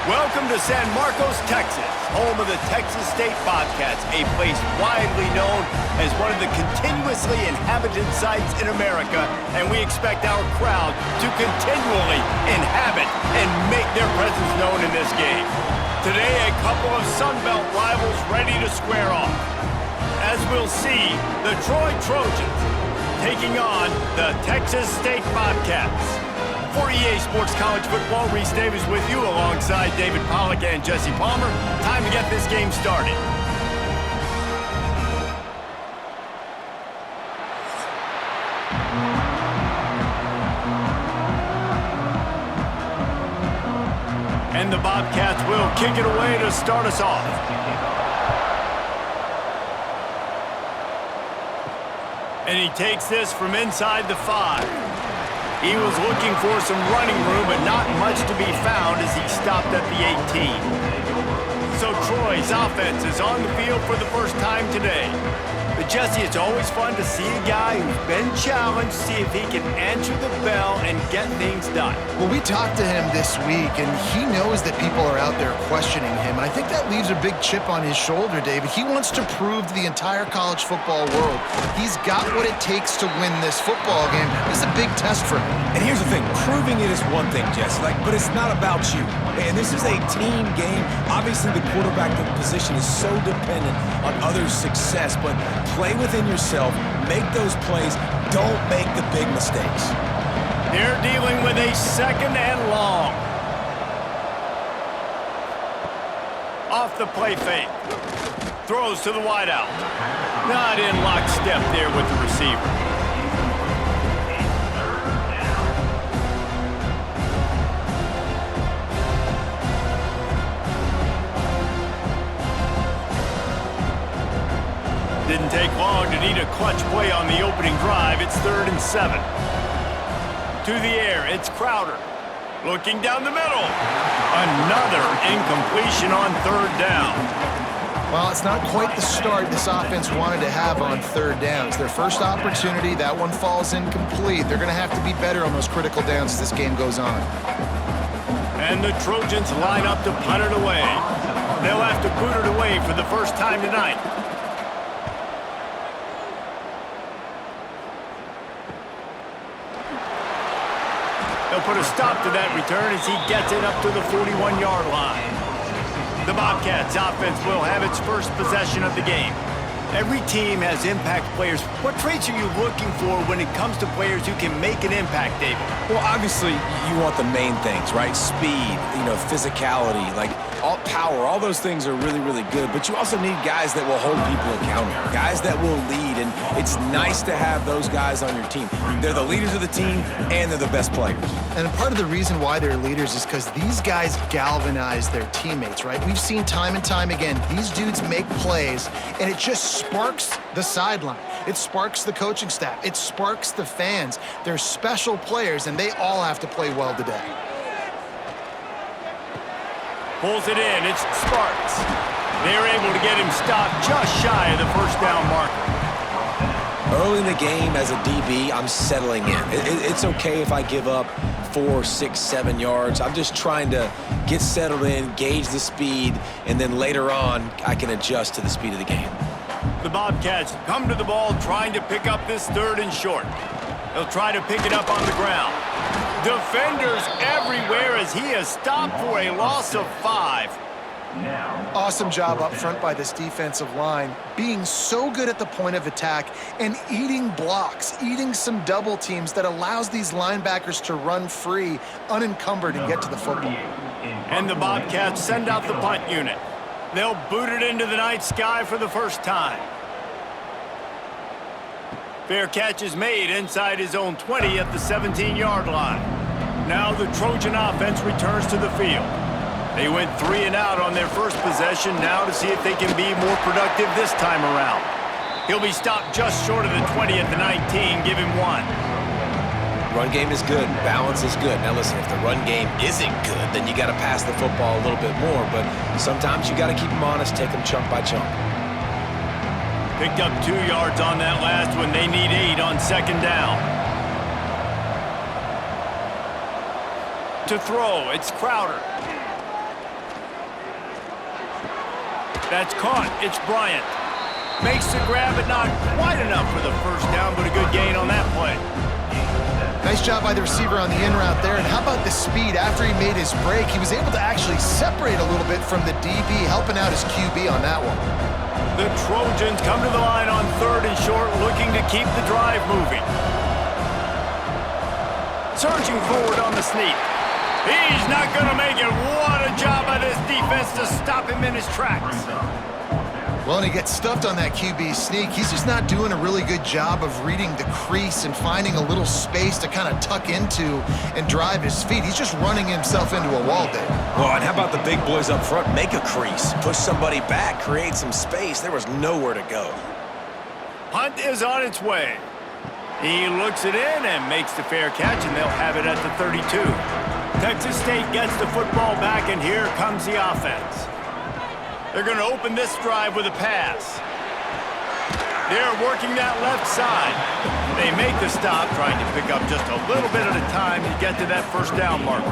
Welcome to San Marcos, Texas, home of the Texas State Bobcats, a place widely known as one of the continuously inhabited sites in America, and we expect our crowd to continually inhabit and make their presence known in this game. Today, a couple of Sun Belt rivals ready to square off. As we'll see, the Troy Trojans taking on the Texas State Bobcats. For EA Sports College Football, Reese Davis with you alongside David Pollack and Jesse Palmer. Time to get this game started. And the Bobcats will kick it away to start us off. And he takes this from inside the 5. He was looking for some running room, but not much to be found as he stopped at the 18. So Troy's offense is on the field for the first time today. But Jesse, it's always fun to see a guy who's been challenged, see if he can answer the bell and get things done. Well, we talked to him this week, and he knows that people are out there questioning him. And I think that leaves a big chip on his shoulder, David. He wants to prove to the entire college football world he's got what it takes to win this football game. This is a big test for him. And here's the thing, proving it is one thing, Jesse, but it's not about you. And this is a team game. Obviously, the quarterback position is so dependent on others' success, but play within yourself, make those plays, don't make the big mistakes. They're dealing with a second and long. Off the play fake. Throws to the wideout. Not in lockstep there with the receiver. Didn't take long to need a clutch play on the opening drive. It's 3rd and 7. To the air, it's Crowder. Looking down the middle. Another incompletion on 3rd down. Well, it's not quite the start this offense wanted to have on 3rd downs. Their first opportunity, that one falls incomplete. They're going to have to be better on those critical downs as this game goes on. And the Trojans line up to punt it away. They'll have to boot it away for the first time tonight. They'll put a stop to that return as he gets it up to the 41-yard line. The Bobcats offense will have its first possession of the game. Every team has impact players. What traits are you looking for when it comes to players who can make an impact, David? Well, obviously, you want the main things, right? Speed, physicality, all power, all those things are really, really good. But you also need guys that will hold people accountable, guys that will lead. And it's nice to have those guys on your team. They're the leaders of the team, and they're the best players. And part of the reason why they're leaders is because these guys galvanize their teammates, right? We've seen time and time again, these dudes make plays, and it just sparks the sideline. It sparks the coaching staff. It sparks the fans. They're special players, and they all have to play well today. Pulls it in. It's Sparks. They're able to get him stopped just shy of the first down marker. Early in the game as a DB, I'm settling in. It's okay if I give up 4, 6, 7 yards. I'm just trying to get settled in, gauge the speed, and then later on, I can adjust to the speed of the game. The Bobcats come to the ball trying to pick up this 3rd and short. They'll try to pick it up on the ground. Defenders everywhere as he is stopped for a loss of 5. Awesome job up front by this defensive line, being so good at the point of attack and eating blocks, eating some double teams that allows these linebackers to run free, unencumbered, and get to the football. And the Bobcats send out the punt unit. They'll boot it into the night sky for the first time. Fair catch is made inside his own 20 at the 17-yard line. Now the Trojan offense returns to the field. They went 3 and out on their first possession, now to see if they can be more productive this time around. He'll be stopped just short of the 20 at the 19, give him 1. Run game is good, balance is good. Now listen, if the run game isn't good, then you got to pass the football a little bit more, but sometimes you got to keep them honest, take them chunk by chunk. Picked up 2 yards on that last one. They need 8 on 2nd down. To throw, it's Crowder. That's caught. It's Bryant. Makes the grab, but not quite enough for the first down, but a good gain on that play. Nice job by the receiver on the in route there. And how about the speed? After he made his break, he was able to actually separate a little bit from the DB, helping out his QB on that one. The Trojans come to the line on 3rd and short, looking to keep the drive moving. Surging forward on the sneak. He's not going to make it. What a job by this defense to stop him in his tracks. Well, and he gets stuffed on that QB sneak. He's just not doing a really good job of reading the crease and finding a little space to kind of tuck into and drive his feet. He's just running himself into a wall there. Well, and how about the big boys up front? Make a crease, push somebody back, create some space. There was nowhere to go. Punt is on its way. He looks it in and makes the fair catch, and they'll have it at the 32. Texas State gets the football back, and here comes the offense. They're going to open this drive with a pass. They're working that left side. They make the stop, trying to pick up just a little bit at a time to get to that first down marker.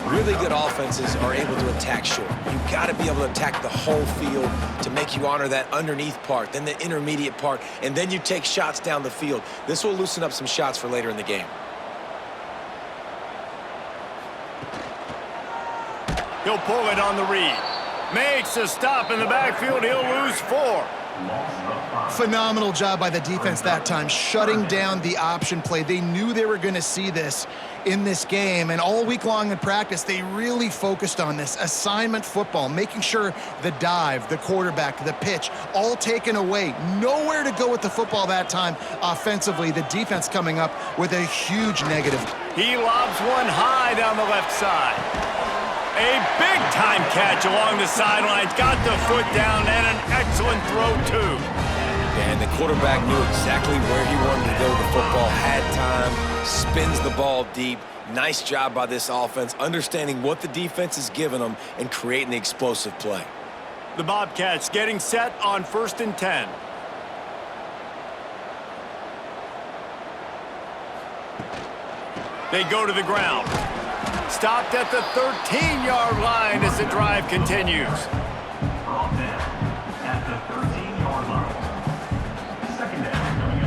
Really good offenses are able to attack short. You've got to be able to attack the whole field to make you honor that underneath part, then the intermediate part, and then you take shots down the field. This will loosen up some shots for later in the game. He'll pull it on the read. Makes a stop in the backfield. He'll lose 4. Phenomenal job by the defense that time, shutting down the option play. They knew they were going to see this in this game, and all week long in practice, they really focused on this assignment football, making sure the dive, the quarterback, the pitch, all taken away. Nowhere to go with the football that time offensively. The defense coming up with a huge negative. He lobs one high down the left side. A big-time catch along the sidelines. Got the foot down and an excellent throw, too. And the quarterback knew exactly where he wanted to go. The football had time, spins the ball deep. Nice job by this offense, understanding what the defense is giving them and creating the explosive play. The Bobcats getting set on 1st and 10. They go to the ground. Stopped at the 13-yard line as the drive continues. At the 13-yard line. Second down coming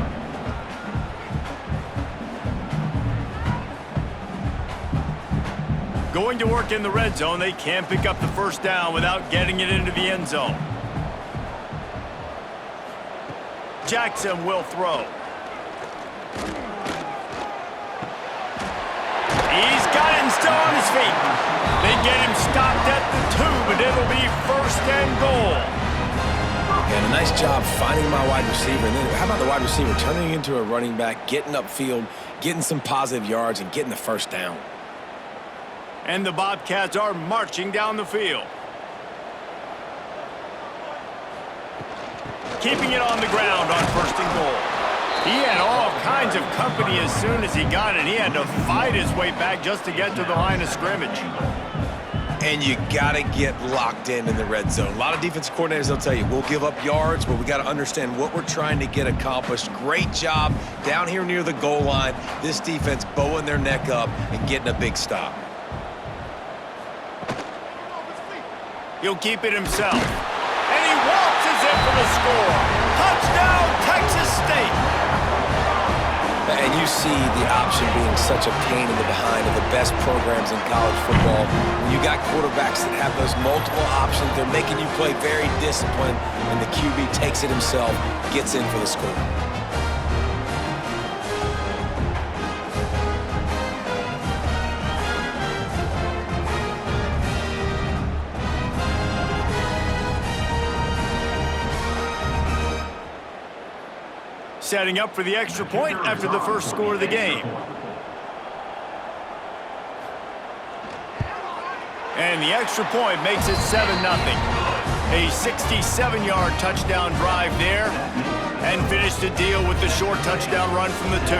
up. Going to work in the red zone. They can't pick up the first down without getting it into the end zone. Jackson will throw. He's got him still on his feet. They get him stopped at the 2, but it'll be 1st and goal. And a nice job finding my wide receiver. And then how about the wide receiver turning into a running back, getting upfield, getting some positive yards, and getting the first down. And the Bobcats are marching down the field. Keeping it on the ground on 1st and goal. He had all kinds of company as soon as he got it. He had to fight his way back just to get to the line of scrimmage. And you got to get locked in the red zone. A lot of defensive coordinators, they'll tell you, we'll give up yards, but we got to understand what we're trying to get accomplished. Great job down here near the goal line. This defense bowing their neck up and getting a big stop. He'll keep it himself. And he waltzes in for the score. Touchdown, Texas State. And you see the option being such a pain in the behind of the best programs in college football. When you got quarterbacks that have those multiple options, they're making you play very disciplined, and the QB takes it himself, gets in for the score. Setting up for the extra point after the first score of the game. And the extra point makes it 7-0. A 67-yard touchdown drive there, and finished the deal with the short touchdown run from the 2.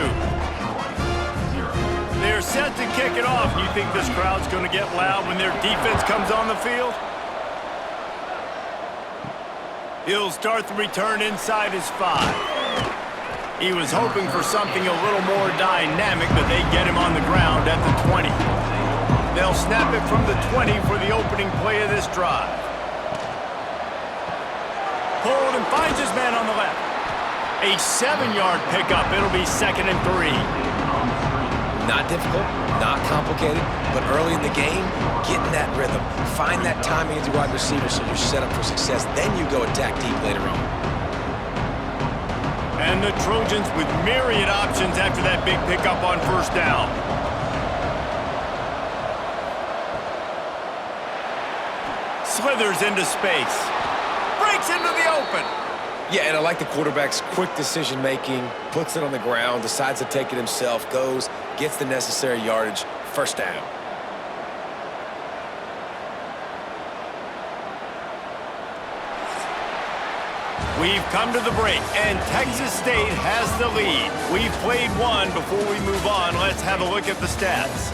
They're set to kick it off. You think this crowd's going to get loud when their defense comes on the field? He'll start the return inside his 5. He was hoping for something a little more dynamic, but they get him on the ground at the 20. They'll snap it from the 20 for the opening play of this drive. pulled and finds his man on the left. A 7-yard pickup. It'll be 2nd and 3. Not difficult, not complicated, but early in the game, get in that rhythm. Find that timing as your wide receiver so you're set up for success. Then you go attack deep later on. And the Trojans with myriad options after that big pickup on 1st down. Slithers into space. Breaks into the open. Yeah, and I like the quarterback's quick decision-making, puts it on the ground, decides to take it himself, goes, gets the necessary yardage, 1st down. We've come to the break, and Texas State has the lead. We've played one. Before we move on, let's have a look at the stats.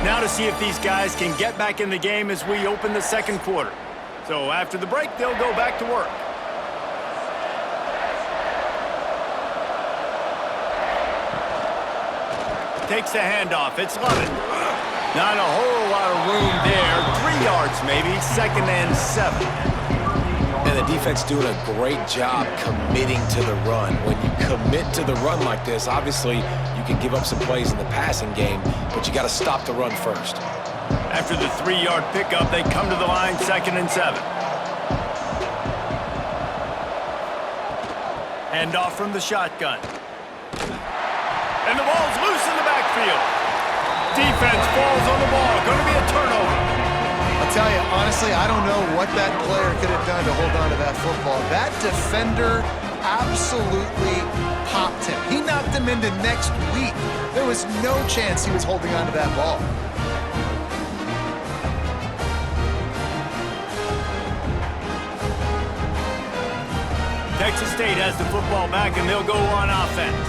Now to see if these guys can get back in the game as we open the 2nd quarter. So after the break, they'll go back to work. Takes the handoff. It's Lovett. Not a whole lot of room there. 3 yards maybe. 2nd and 7. And the defense doing a great job committing to the run. When you commit to the run like this, obviously you can give up some plays in the passing game, but you got to stop the run first. After the 3-yard pickup, they come to the line, 2nd and 7. Handoff from the shotgun. And the ball's loose in the backfield. Defense falls on the ball. Going to be a turnover. I'll tell you, honestly, I don't know what that player could have done to hold on to that football. That defender absolutely popped him. He knocked him into next week. There was no chance he was holding on to that ball. Texas State has the football back, and they'll go on offense.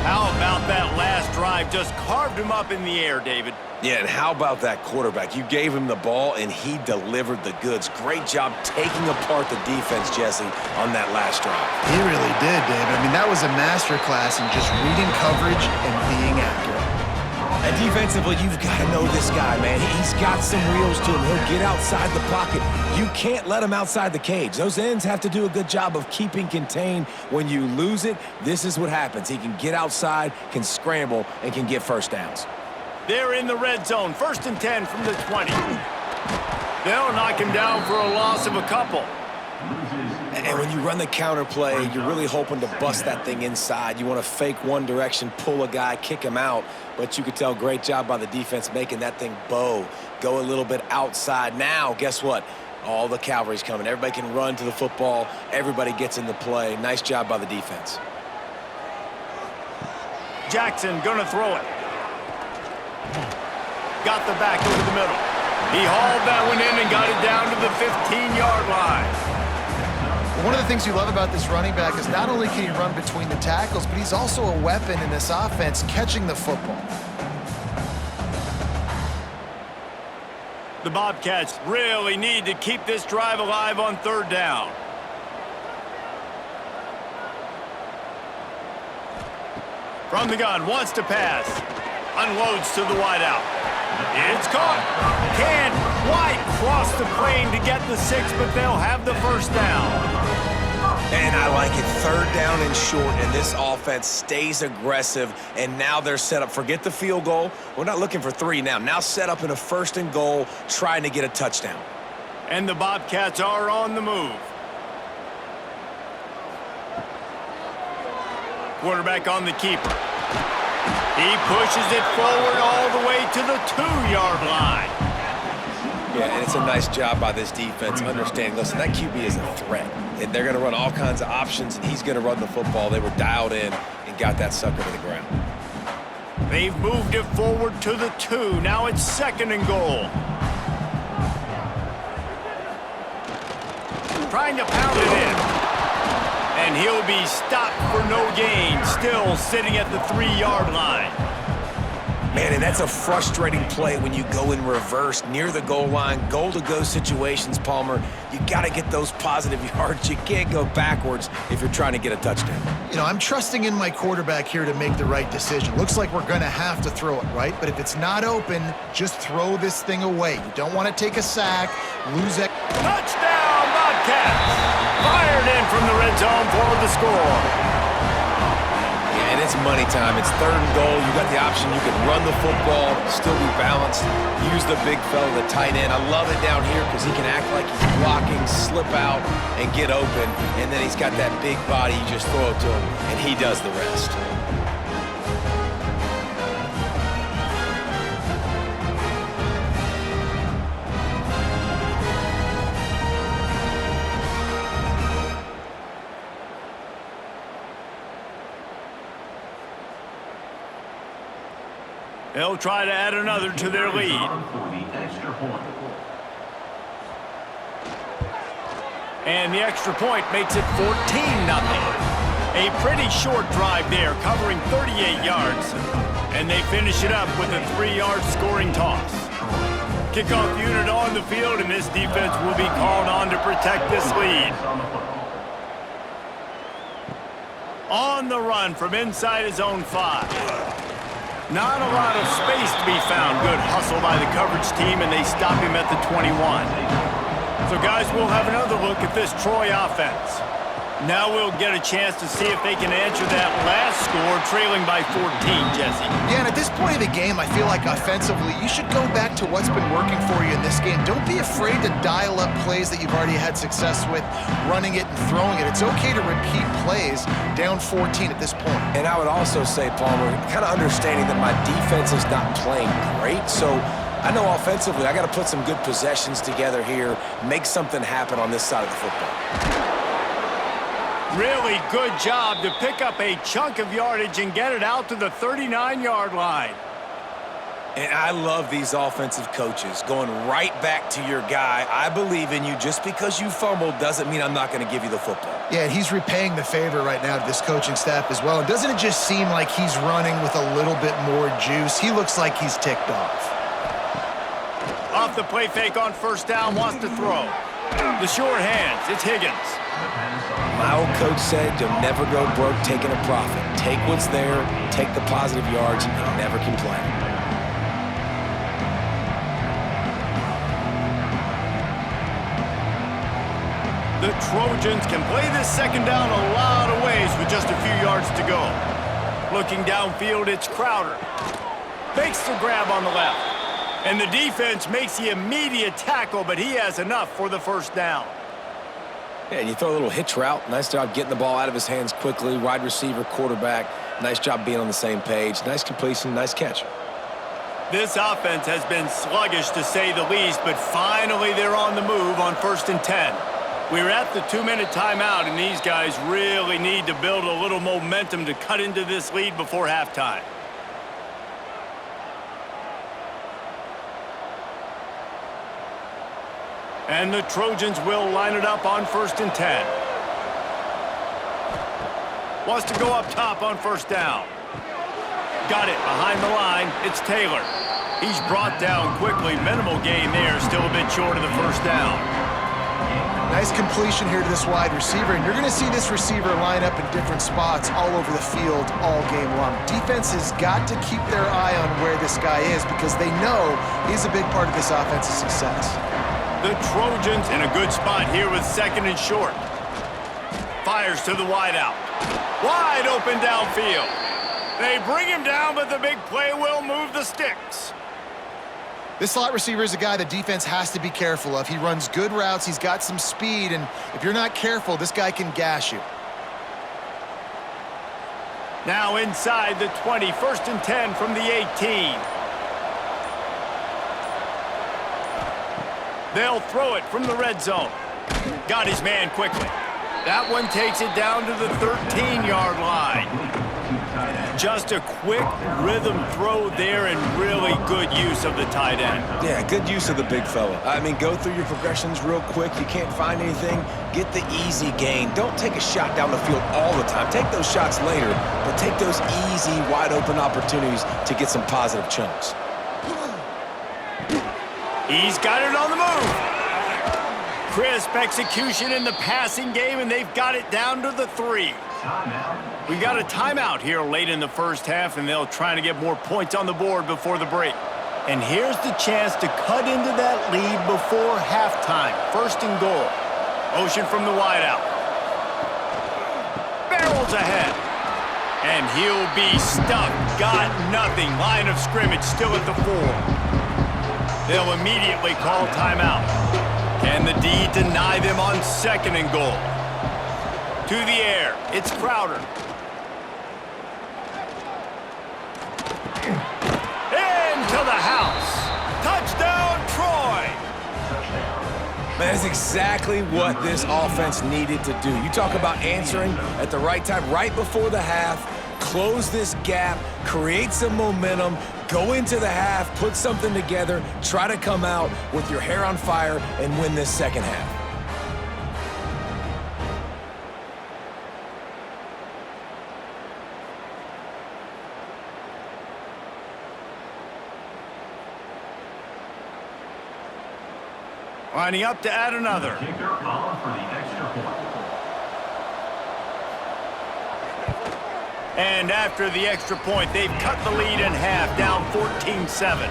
How about that last drive? Just carved him up in the air, David. Yeah, and how about that quarterback? You gave him the ball, and he delivered the goods. Great job taking apart the defense, Jesse, on that last drive. He really did, David. I mean, that was a masterclass in just reading coverage and being accurate. And defensively, you've got to know this guy, man. He's got some wheels to him. He'll get outside the pocket. You can't let him outside the cage. Those ends have to do a good job of keeping contained. When you lose it, this is what happens. He can get outside, can scramble, and can get 1st downs. They're in the red zone. 1st and 10 from the 20. They'll knock him down for a loss of a couple. And when you run the counter play, you're really hoping to bust that thing inside. You want to fake one direction, pull a guy, kick him out. But you could tell, great job by the defense making that thing bow, go a little bit outside. Now, guess what? All the cavalry's coming. Everybody can run to the football. Everybody gets in the play. Nice job by the defense. Jackson gonna throw it. Got the back over the middle. He hauled that one in and got it down to the 15-yard line. One of the things you love about this running back is not only can he run between the tackles, but he's also a weapon in this offense, catching the football. The Bobcats really need to keep this drive alive on 3rd down. From the gun, wants to pass. Unloads to the wideout. It's caught. Can't quite cross the plane to get the 6, but they'll have the 1st down. And I like it. 3rd down and short, and this offense stays aggressive, and now they're set up. Forget the field goal. We're not looking for 3 now. Now set up in a 1st and goal, trying to get a touchdown. And the Bobcats are on the move. Quarterback on the keeper. He pushes it forward all the way to the 2-yard line. Yeah, and it's a nice job by this defense understanding, listen, that QB is a threat. And they're going to run all kinds of options, and he's going to run the football. They were dialed in and got that sucker to the ground. They've moved it forward to the 2. Now it's 2nd and goal. Trying to pound it in. And he'll be stopped for no gain. Still sitting at the 3-yard line. Man, and that's a frustrating play when you go in reverse near the goal line. Goal-to-go situations, Palmer. You got to get those positive yards. You can't go backwards if you're trying to get a touchdown. You know, I'm trusting in my quarterback here to make the right decision. Looks like we're going to have to throw it, right? But if it's not open, just throw this thing away. You don't want to take a sack, lose it. Touchdown, Bobcats! Fired in from the red zone for the score. And it's money time. It's 3rd and goal. You got the option. You can run the football, still be balanced, use the big fella, the tight end. I love it down here because he can act like he's blocking, slip out, and get open. And then he's got that big body. You just throw it to him, and he does the rest. They'll try to add another to their lead. And the extra point makes it 14-0. A pretty short drive there, covering 38 yards. And they finish it up with a 3-yard scoring toss. Kickoff unit on the field, and this defense will be called on to protect this lead. On the run from inside his own 5. Not a lot of space to be found. Good hustle by the coverage team, and they stop him at the 21. So, guys, we'll have another look at this Troy offense. Now we'll get a chance to see if they can answer that last score, trailing by 14, Jesse. Yeah, and at this point of the game, I feel like offensively, you should go back to what's been working for you in this game. Don't be afraid to dial up plays that you've already had success with, running it and throwing it. It's okay to repeat plays down 14 at this point. And I would also say, Palmer, kind of understanding that my defense is not playing great, so I know offensively I got to put some good possessions together here, make something happen on this side of the football. Really good job to pick up a chunk of yardage and get it out to the 39-yard line. And I love these offensive coaches going right back to your guy. I believe in you. Just because you fumbled doesn't mean I'm not going to give you the football. Yeah, and he's repaying the favor right now to this coaching staff as well. And doesn't it just seem like he's running with a little bit more juice? He looks like he's ticked off. Off the play fake on first down, wants to throw. The short hands, it's Higgins. My old coach said you'll never go broke taking a profit. Take what's there, take the positive yards, and never complain. The Trojans can play this second down a lot of ways with just a few yards to go. Looking downfield, it's Crowder. Makes the grab on the left. And the defense makes the immediate tackle, but he has enough for the first down. Yeah, and you throw a little hitch route. Nice job getting the ball out of his hands quickly. Wide receiver, quarterback. Nice job being on the same page. Nice completion, nice catch. This offense has been sluggish to say the least, but finally they're on the move on 1st and 10. We're at the 2-minute timeout, and these guys really need to build a little momentum to cut into this lead before halftime. And the Trojans will line it up on 1st and 10. Wants to go up top on first down. Got it behind the line. It's Taylor. He's brought down quickly. Minimal gain there. Still a bit short of the first down. Nice completion here to this wide receiver, and you're going to see this receiver line up in different spots all over the field all game long. Defense has got to keep their eye on where this guy is because they know he's a big part of this offense's success. The Trojans in a good spot here with 2nd and short. Fires to the wideout. Wide open downfield. They bring him down, but the big play will move the sticks. This slot receiver is a guy the defense has to be careful of. He runs good routes, he's got some speed, and if you're not careful, this guy can gash you. Now inside the 20, 1st and 10 from the 18. They'll throw it from the red zone. Got his man quickly. That one takes it down to the 13-yard line. Just a quick rhythm throw there and really good use of the tight end. Yeah, good use of the big fella. I mean, go through your progressions real quick. You can't find anything, get the easy gain. Don't take a shot down the field all the time. Take those shots later, but take those easy, wide-open opportunities to get some positive chunks. He's got it on the move. Crisp execution in the passing game, and they've got it down to the 3. We got a timeout here late in the first half, and they'll try to get more points on the board before the break. And here's the chance to cut into that lead before halftime. First and goal. Motion from the wideout. Barrels ahead. And he'll be stuck. Got nothing. Line of scrimmage still at the 4. They'll immediately call timeout. Can the D deny them on second and goal? To the air. It's Crowder. Into the house. Touchdown, Troy. Man, that's exactly what this offense needed to do. You talk about answering at the right time, right before the half, close this gap, create some momentum, go into the half, put something together, try to come out with your hair on fire and win this second half. Lining up to add another. Kicker on for the extra point. And after the extra point, they've cut the lead in half, down 14-7.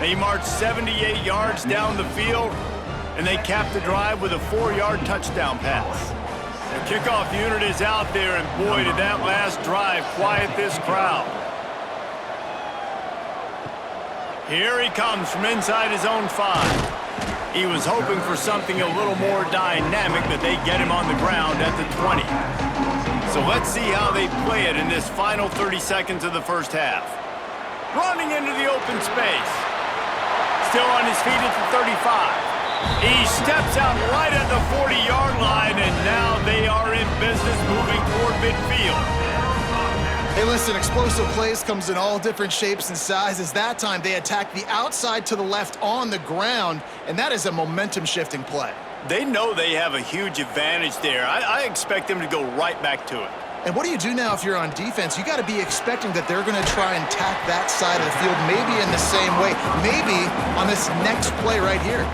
They march 78 yards down the field, and they cap the drive with a 4-yard touchdown pass. The kickoff unit is out there, and boy, did that last drive quiet this crowd. Here he comes from inside his own 5. He was hoping for something a little more dynamic, but they get him on the ground at the 20. So let's see how they play it in this final 30 seconds of the first half. Running into the open space. Still on his feet at the 35. He steps out right at the 40-yard line, and now they are in business moving toward midfield. Hey, listen, explosive plays comes in all different shapes and sizes. That time, they attack the outside to the left on the ground, and that is a momentum-shifting play. They know they have a huge advantage there. I expect them to go right back to it. And what do you do now if you're on defense? You got to be expecting that they're going to try and tack that side of the field, maybe in the same way, maybe on this next play right here.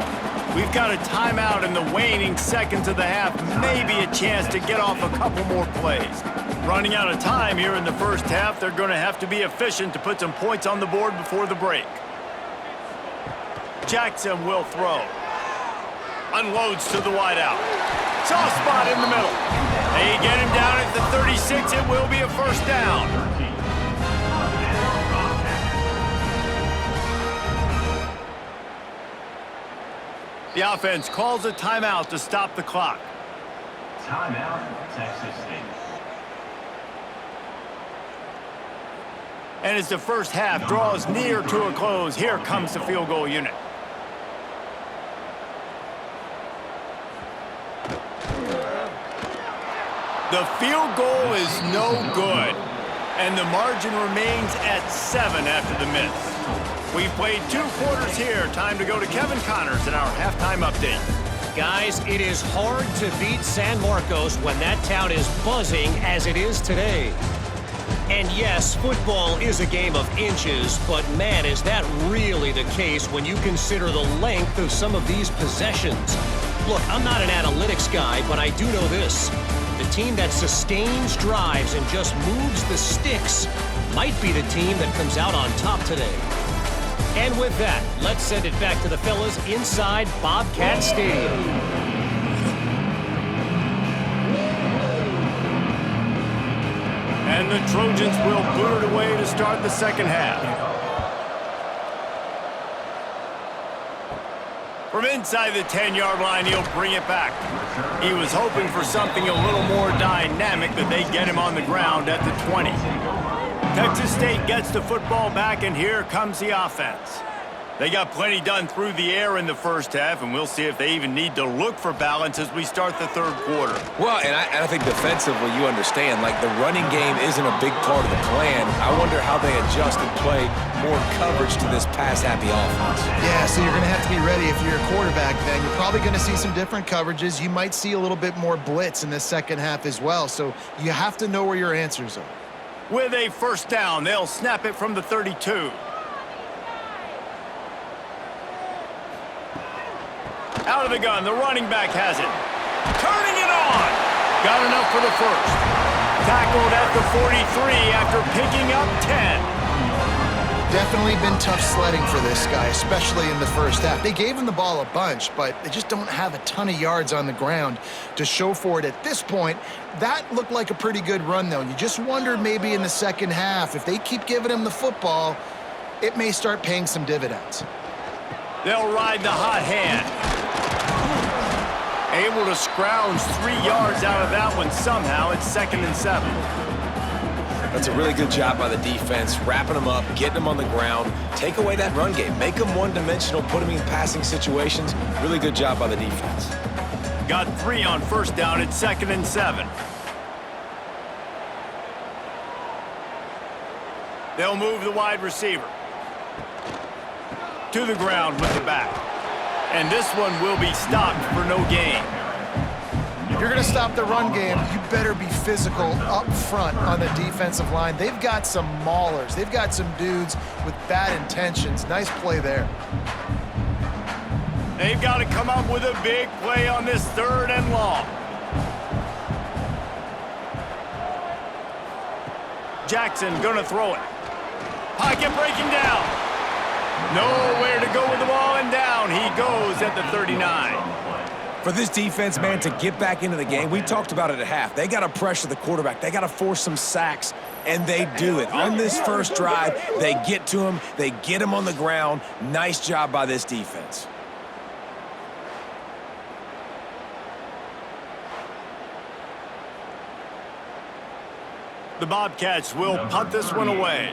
We've got a timeout in the waning seconds of the half, maybe a chance to get off a couple more plays. Running out of time here in the first half, they're going to have to be efficient to put some points on the board before the break. Jackson will throw. Unloads to the wideout. Soft spot in the middle. They get him down at the 36. It will be a first down. The offense calls a timeout to stop the clock. Timeout, Texas State. And as the first half draws near to a close, here comes the field goal unit. The field goal is no good, and the margin remains at 7 after the miss. We've played 2 quarters here. Time to go to Kevin Connors in our halftime update. Guys, it is hard to beat San Marcos when that town is buzzing as it is today. And yes, football is a game of inches, but man, is that really the case when you consider the length of some of these possessions. Look, I'm not an analytics guy, but I do know this. The team that sustains drives and just moves the sticks might be the team that comes out on top today. And with that, let's send it back to the fellas inside Bobcat Stadium. And the Trojans will boot it away to start the second half. From inside the 10-yard line, he'll bring it back. He was hoping for something a little more dynamic, but they get him on the ground at the 20. Texas State gets the football back, and here comes the offense. They got plenty done through the air in the first half, and we'll see if they even need to look for balance as we start the third quarter. Well, and I think defensively, you understand, like the running game isn't a big part of the plan. I wonder how they adjust and play more coverage to this pass-happy offense. Yeah, so you're going to have to be ready if you're a quarterback then. You're probably going to see some different coverages. You might see a little bit more blitz in the second half as well, so you have to know where your answers are. With a first down, they'll snap it from the 32. Out of the gun, the running back has it. Turning it on. Got enough for the first. Tackled at the 43 after picking up 10. Definitely been tough sledding for this guy, especially in the first half. They gave him the ball a bunch, but they just don't have a ton of yards on the ground to show for it at this point. That looked like a pretty good run, though. You just wonder maybe in the second half, if they keep giving him the football, it may start paying some dividends. They'll ride the hot hand. Able to scrounge 3 yards out of that one somehow. It's 2nd and 7. That's a really good job by the defense, wrapping them up, getting them on the ground, take away that run game, make them one-dimensional, put them in passing situations. Really good job by the defense. Got 3 on first down. It's 2nd and 7. They'll move the wide receiver to the ground with the back. And this one will be stopped for no gain. If you're going to stop the run game, you better be physical up front on the defensive line. They've got some maulers. They've got some dudes with bad intentions. Nice play there. They've got to come up with a big play on this 3rd and long. Jackson going to throw it. Pocket breaking down. Nowhere to go with the ball, and down he goes at the 39. For this defense, man, to get back into the game, we talked about it at half. They got to pressure the quarterback. They got to force some sacks, and they do it. On this first drive, they get to him. They get him on the ground. Nice job by this defense. The Bobcats will punt this one away.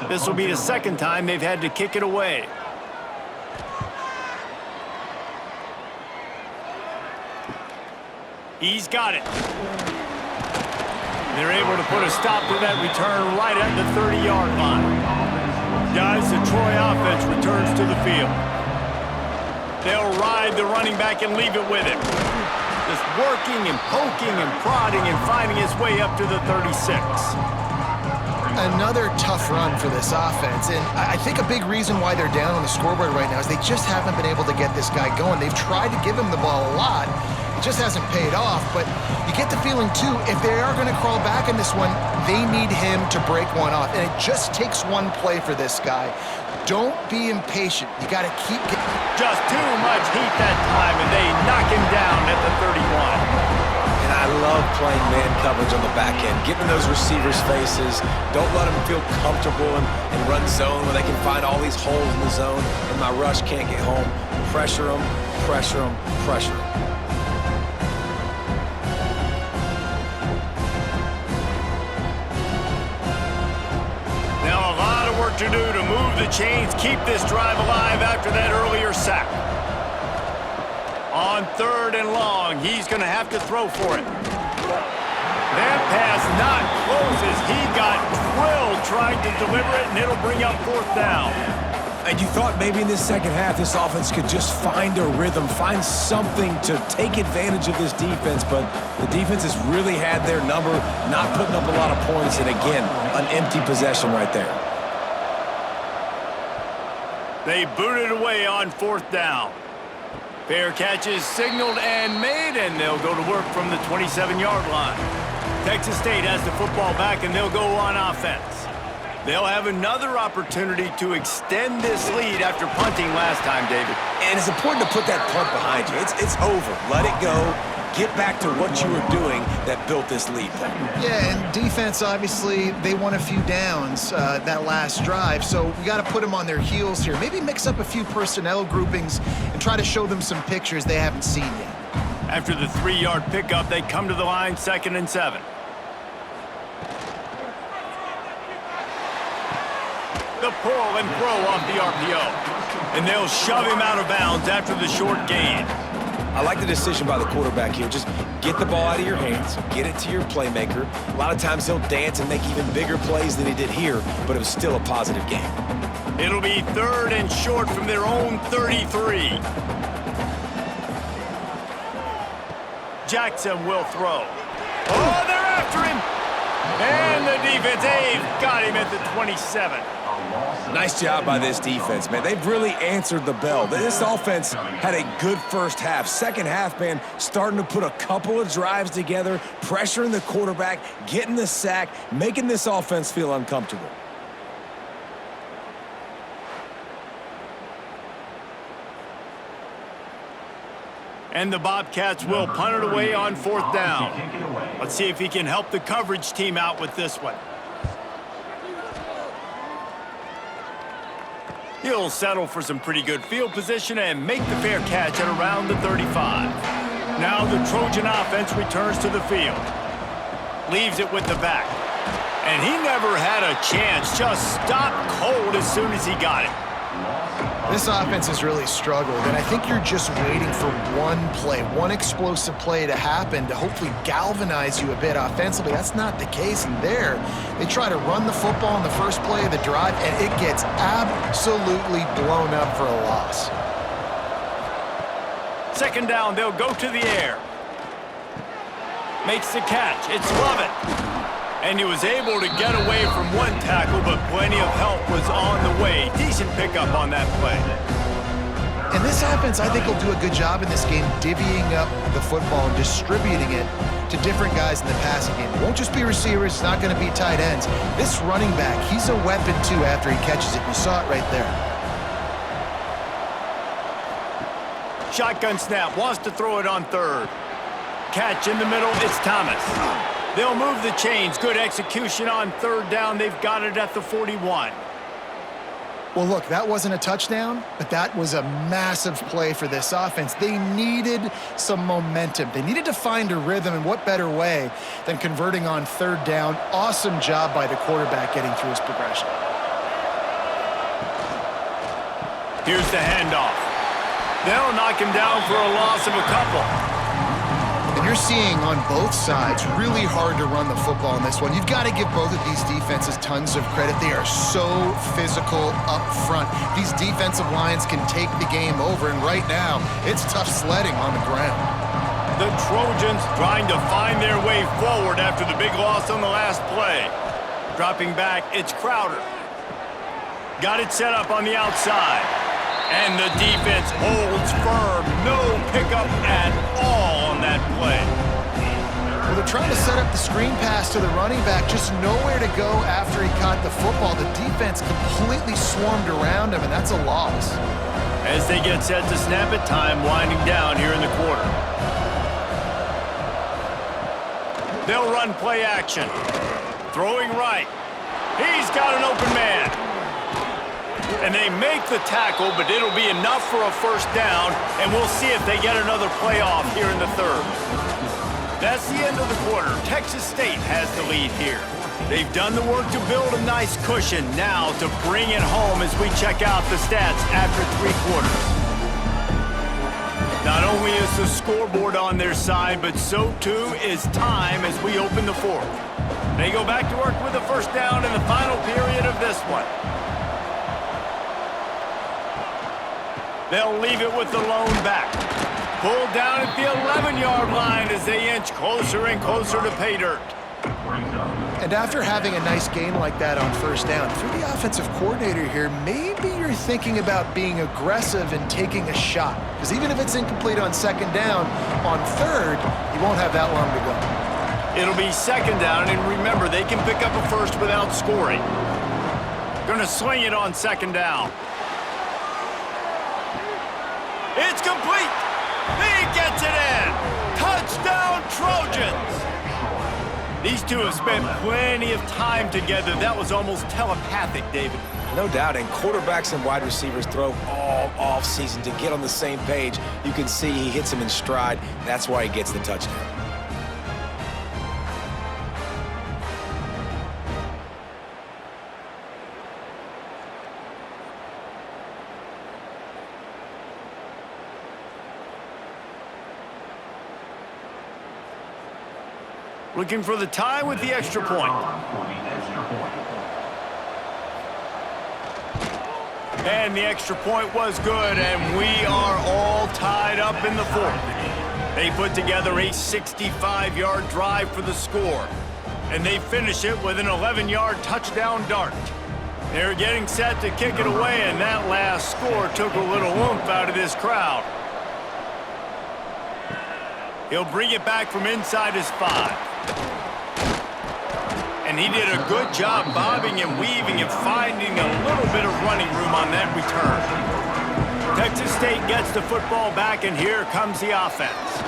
This will be the 2nd time they've had to kick it away. He's got it. They're able to put a stop to that return right at the 30-yard line. Guys, the Troy offense returns to the field. They'll ride the running back and leave it with him. Just working and poking and prodding and finding his way up to the 36. Another tough run for this offense, and I think a big reason why they're down on the scoreboard right now is they just haven't been able to get this guy going. They've tried to give him the ball a lot. It just hasn't paid off, but you get the feeling, too, if they are going to crawl back in this one, they need him to break one off, and it just takes one play for this guy. Don't be impatient. You got to keep getting... Just too much heat that time, and they knock him down at the 31. And I love playing man coverage on the back end, getting those receivers' faces. Don't let them feel comfortable and run zone where they can find all these holes in the zone, and my rush can't get home. Pressure them, pressure them, pressure them. Now a lot of work to do to move the chains, keep this drive alive after that earlier sack. On 3rd and long, he's going to have to throw for it. That pass not close as he got drilled trying to deliver it, and it'll bring up 4th down. And you thought maybe in this second half this offense could just find a rhythm, find something to take advantage of this defense, but the defense has really had their number, not putting up a lot of points, and again, an empty possession right there. They booted away on 4th down. Fair catch is signaled and made, and they'll go to work from the 27-yard line. Texas State has the football back, and they'll go on offense. They'll have another opportunity to extend this lead after punting last time, David. And it's important to put that punt behind you. It's over. Let it go. Get back to what you were doing that built this lead. Yeah, and defense, obviously, they won a few downs that last drive, so we got to put them on their heels here. Maybe mix up a few personnel groupings and try to show them some pictures they haven't seen yet. After the 3-yard pickup, they come to the line, 2nd and 7. The pull and throw off the RPO. And they'll shove him out of bounds after the short gain. I like the decision by the quarterback here. Just get the ball out of your hands, get it to your playmaker. A lot of times he'll dance and make even bigger plays than he did here, but it was still a positive game. It'll be 3rd and short from their own 33. Jackson will throw. Oh, they're after him. And the defense, they've got him at the 27. Nice job by this defense, man. They've really answered the bell. This offense had a good first half. Second half, man, starting to put a couple of drives together, pressuring the quarterback, getting the sack, making this offense feel uncomfortable. And the Bobcats will punt it away on 4th down. Let's see if he can help the coverage team out with this one. He'll settle for some pretty good field position and make the fair catch at around the 35. Now the Trojan offense returns to the field. Leaves it with the back. And he never had a chance. Just stopped cold as soon as he got it. This offense has really struggled, and I think you're just waiting for one play, one explosive play to happen to hopefully galvanize you a bit offensively. That's not the case, and there, they try to run the football in the first play of the drive, and it gets absolutely blown up for a loss. 2nd down, they'll go to the air. Makes the catch. It's Lovett. And he was able to get away from one tackle, but plenty of help was on the way. Decent pickup on that play. And this offense, I think, will do a good job in this game divvying up the football and distributing it to different guys in the passing game. It won't just be receivers. It's not going to be tight ends. This running back, he's a weapon, too, after he catches it. You saw it right there. Shotgun snap. Wants to throw it on 3rd. Catch in the middle. It's Thomas. They'll move the chains. Good execution on 3rd down. They've got it at the 41. Well, look, that wasn't a touchdown, but that was a massive play for this offense. They needed some momentum. They needed to find a rhythm, and what better way than converting on 3rd down. Awesome job by the quarterback getting through his progression. Here's the handoff. They'll knock him down for a loss of a couple. And you're seeing on both sides really hard to run the football in this one. You've got to give both of these defenses tons of credit. They are so physical up front. These defensive lines can take the game over, and right now, it's tough sledding on the ground. The Trojans trying to find their way forward after the big loss on the last play. Dropping back, it's Crowder. Got it set up on the outside. And the defense holds firm. No pickup at all on that play. Well, they're trying to set up the screen pass to the running back. Just nowhere to go after he caught the football. The defense completely swarmed around him, and that's a loss. As they get set to snap it, time winding down here in the quarter. They'll run play action. Throwing right. He's got an open man. And they make the tackle, but it'll be enough for a 1st down, and we'll see if they get another playoff here in the 3rd. That's the end of the quarter. Texas State has the lead here. They've done the work to build a nice cushion. Now to bring it home as we check out the stats after 3 quarters. Not only is the scoreboard on their side, but so too is time as we open the 4th. They go back to work with a 1st down in the final period of this one. They'll leave it with the lone back. Pulled down at the 11-yard line as they inch closer and closer to pay dirt. And after having a nice game like that on 1st down, if you're the offensive coordinator here, maybe you're thinking about being aggressive and taking a shot. Because even if it's incomplete on 2nd down, on 3rd, you won't have that long to go. It'll be 2nd down, and remember, they can pick up a 1st without scoring. Gonna sling it on 2nd down. It's complete. He gets it in. Touchdown, Trojans. These two have spent plenty of time together. That was almost telepathic, David. No doubt, and quarterbacks and wide receivers throw all off-season to get on the same page. You can see he hits him in stride. That's why he gets the touchdown. Looking for the tie with the extra point. And the extra point was good, and we are all tied up in the fourth. They put together a 65-yard drive for the score, and they finish it with an 11-yard touchdown dart. They're getting set to kick it away, and that last score took a little oomph out of this crowd. He'll bring it back from inside his 5. And he did a good job bobbing and weaving and finding a little bit of running room on that return. Texas State gets the football back, and here comes the offense.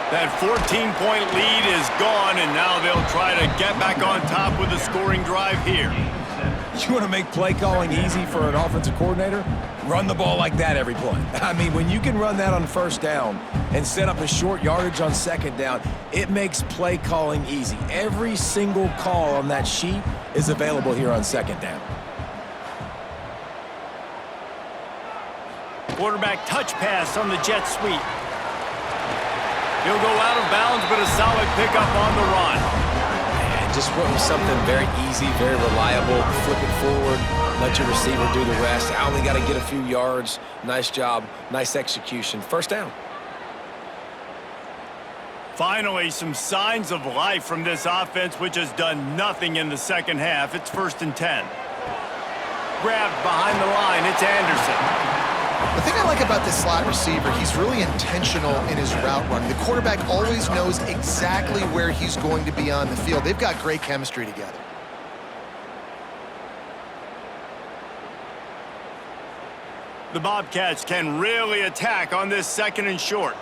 That 14-point lead is gone, and now they'll try to get back on top with a scoring drive here. You want to make play calling easy for an offensive coordinator? Run the ball like that every play. I mean, when you can run that on first down and set up a short yardage on second down, it makes play calling easy. Every single call on that sheet is available here on second down. Quarterback touch pass on the jet sweep. He'll go out of bounds, but a solid pickup on the run. Just went with something very easy, very reliable. Flip it forward, let your receiver do the rest. I only got to get a few yards. Nice job, nice execution. First down. Finally, some signs of life from this offense, which has done nothing in the second half. It's 1st and 10. Grabbed behind the line, it's Anderson. The thing I like about this slot receiver, he's really intentional in his route run. The quarterback always knows exactly where he's going to be on the field. They've got great chemistry together. The Bobcats can really attack on this 2nd and short.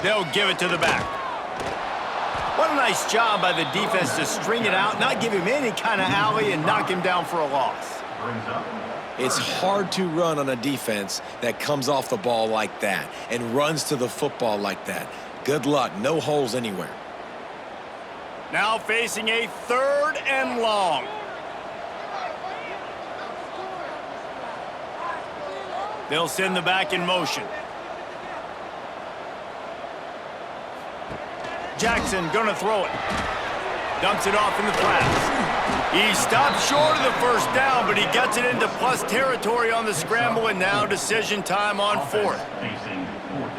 They'll give it to the back. What a nice job by the defense to string it out, not give him any kind of alley, and knock him down for a loss. It's hard to run on a defense that comes off the ball like that and runs to the football like that. Good luck. No holes anywhere. Now facing a 3rd and long. They'll send the back in motion. Jackson gonna throw it. Dumps it off in the flats. He stops short of the first down, but he gets it into plus territory on the scramble, and now decision time on 4th.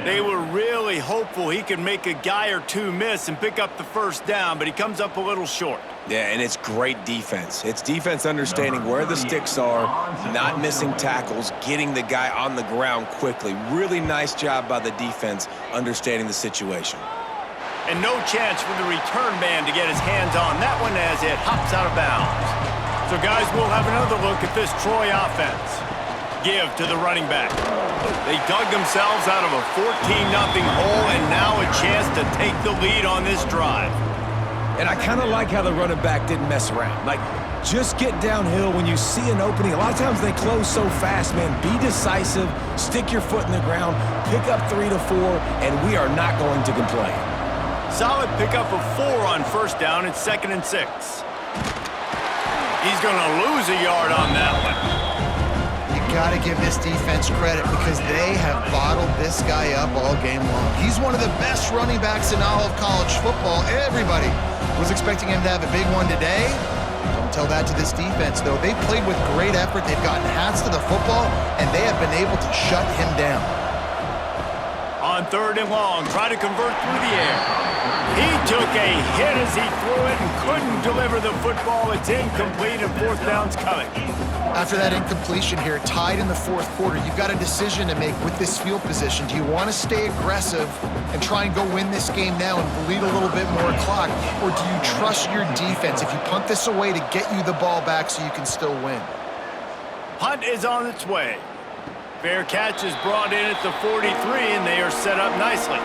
They were really hopeful he could make a guy or two miss and pick up the first down, but he comes up a little short. Yeah, and it's great defense. It's defense understanding where the sticks are, not missing tackles, getting the guy on the ground quickly. Really nice job by the defense understanding the situation. And no chance for the return man to get his hands on that one as it hops out of bounds. So, guys, we'll have another look at this Troy offense. Give to the running back. They dug themselves out of a 14-0 hole, and now a chance to take the lead on this drive. And I kind of like how the running back didn't mess around. Like, just get downhill when you see an opening. A lot of times they close so fast, man. Be decisive, stick your foot in the ground, pick up 3 to 4, and we are not going to complain. Solid pickup of 4 on first down. It's 2nd and 6. He's going to lose a yard on that one. You got to give this defense credit because they have bottled this guy up all game long. He's one of the best running backs in all of college football. Everybody was expecting him to have a big one today. Don't tell that to this defense, though. They played with great effort. They've gotten hats to the football, and they have been able to shut him down. On 3rd and long, try to convert through the air. He took a hit as he threw it and couldn't deliver the football. It's incomplete, and 4th down's coming. After that incompletion here, tied in the 4th quarter, you've got a decision to make with this field position. Do you want to stay aggressive and try and go win this game now and bleed a little bit more clock, or do you trust your defense if you punt this away to get you the ball back so you can still win? Punt is on its way. Fair catch is brought in at the 43, and they are set up nicely.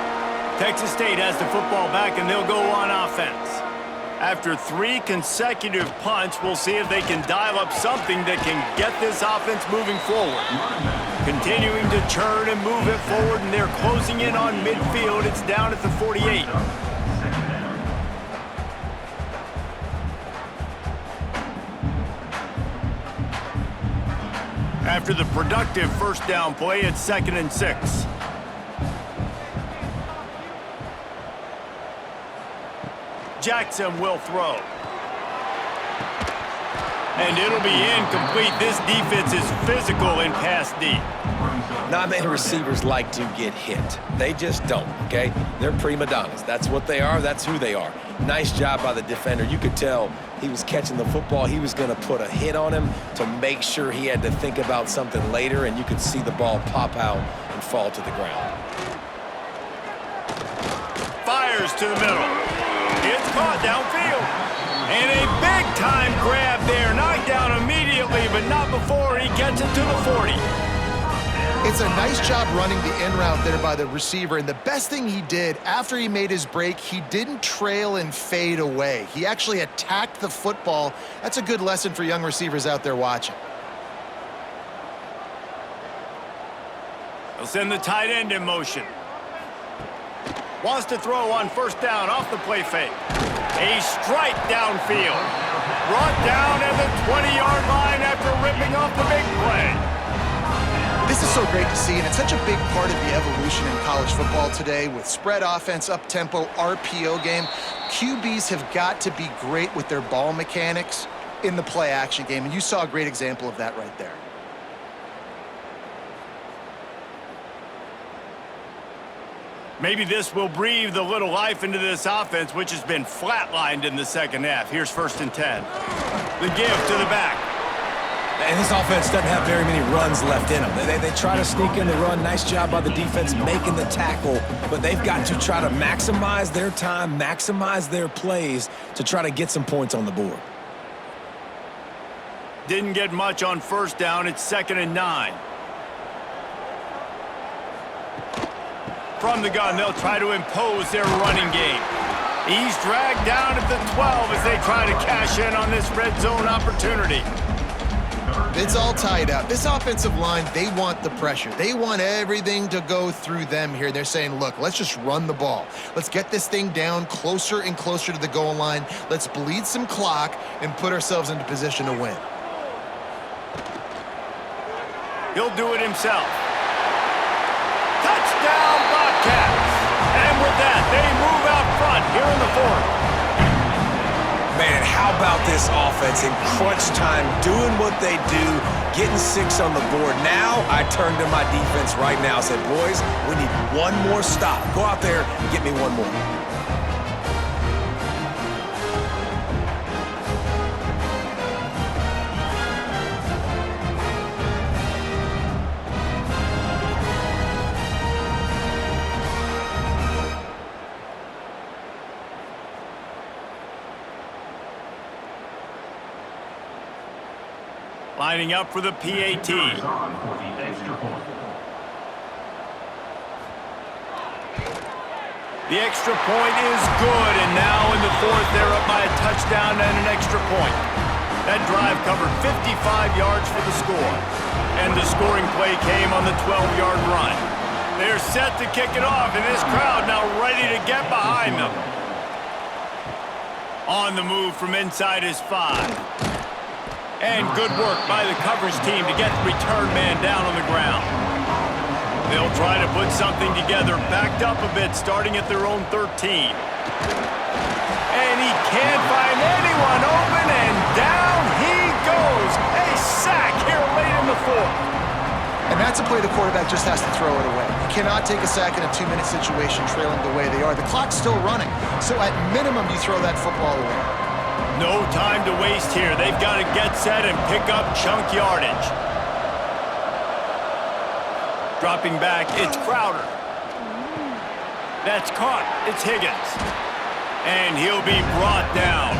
Texas State has the football back, and they'll go on offense. After 3 consecutive punts, we'll see if they can dial up something that can get this offense moving forward. Continuing to churn and move it forward, and they're closing in on midfield. It's down at the 48. After the productive first down play, it's 2nd and 6. Jackson will throw. And it'll be incomplete. This defense is physical in pass D. Not many receivers like to get hit. They just don't, okay? They're prima donnas. That's what they are. That's who they are. Nice job by the defender. You could tell he was catching the football. He was going to put a hit on him to make sure he had to think about something later, and you could see the ball pop out and fall to the ground. Fires to the middle. It's caught downfield. And a big-time grab there. Knocked down immediately, but not before he gets it to the 40. It's a nice job running the in route there by the receiver, and the best thing he did after he made his break, he didn't trail and fade away. He actually attacked the football. That's a good lesson for young receivers out there watching. They'll send the tight end in motion. Wants to throw on first down off the play fake. A strike downfield. Brought down at the 20-yard line after ripping off the big play. This is so great to see, and it's such a big part of the evolution in college football today with spread offense, up-tempo, RPO game. QBs have got to be great with their ball mechanics in the play-action game, and you saw a great example of that right there. Maybe this will breathe a little life into this offense, which has been flatlined in the second half. Here's 1st and 10. The give to the back. And this offense doesn't have very many runs left in them. They try to sneak in the run. Nice job by the defense making the tackle, but they've got to try to maximize their time, maximize their plays to try to get some points on the board. Didn't get much on first down. It's 2nd and 9. From the gun, they'll try to impose their running game. He's dragged down at the 12 as they try to cash in on this red zone opportunity. It's all tied up. This offensive line, they want the pressure. They want everything to go through them here. They're saying, look, let's just run the ball. Let's get this thing down closer and closer to the goal line. Let's bleed some clock and put ourselves into position to win. He'll do it himself. Touchdown, Bobcats! And with that, they move out front here in the 4th. Man, how about this offense in crunch time, doing what they do, getting 6 on the board. Now I turn to my defense right now and said, boys, we need one more stop. Go out there and get me one more. Lining up for the PAT. The extra point is good, and now in the 4th, they're up by a touchdown and an extra point. That drive covered 55 yards for the score, and the scoring play came on the 12-yard run. They're set to kick it off, and this crowd now ready to get behind them. On the move from inside his 5. And good work by the coverage team to get the return man down on the ground. They'll try to put something together, backed up a bit, starting at their own 13. And he can't find anyone open, and down he goes. A sack here late in the 4th. And that's a play the quarterback just has to throw it away. You cannot take a sack in a 2-minute situation trailing the way they are. The clock's still running, so at minimum you throw that football away. No time to waste here. They've got to get set and pick up chunk yardage. Dropping back, it's Crowder. That's caught. It's Higgins. And he'll be brought down.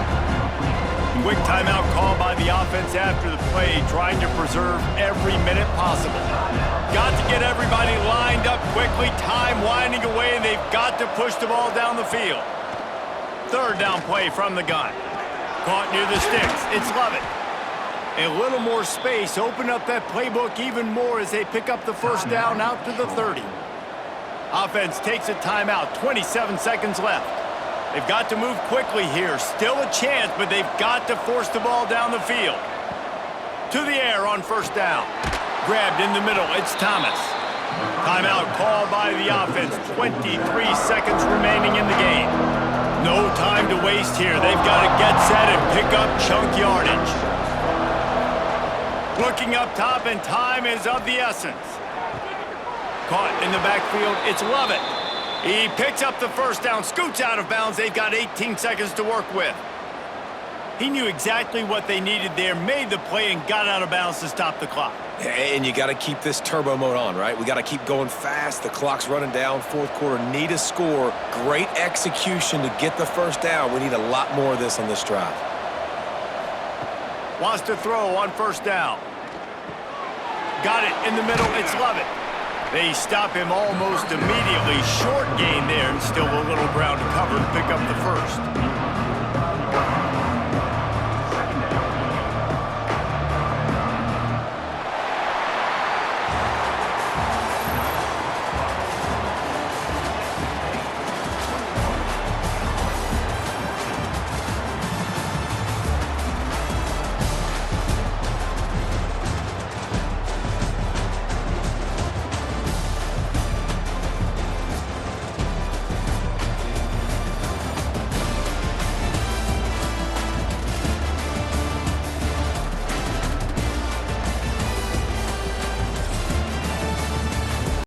Quick timeout call by the offense after the play, trying to preserve every minute possible. Got to get everybody lined up quickly, time winding away, and they've got to push the ball down the field. 3rd down play from the gun. Caught near the sticks. It's Lovett. A little more space. Open up that playbook even more as they pick up the first down out to the 30. Offense takes a timeout. 27 seconds left. They've got to move quickly here. Still a chance, but they've got to force the ball down the field. To the air on first down. Grabbed in the middle. It's Thomas. Timeout called by the offense. 23 seconds remaining in the game. No time to waste here. They've got to get set and pick up chunk yardage. Looking up top, and time is of the essence. Caught in the backfield, it's Lovett. He picks up the first down, scoots out of bounds. They've got 18 seconds to work with. He knew exactly what they needed there, made the play, and got out of bounds to stop the clock. And you got to keep this turbo mode on, right? We got to keep going fast. The clock's running down. Fourth quarter, need a score. Great execution to get the first down. We need a lot more of this on this drive. Wants to throw on first down. Got it in the middle. It's Lovett. They stop him almost immediately. Short gain there, and still a little ground to cover to pick up the first.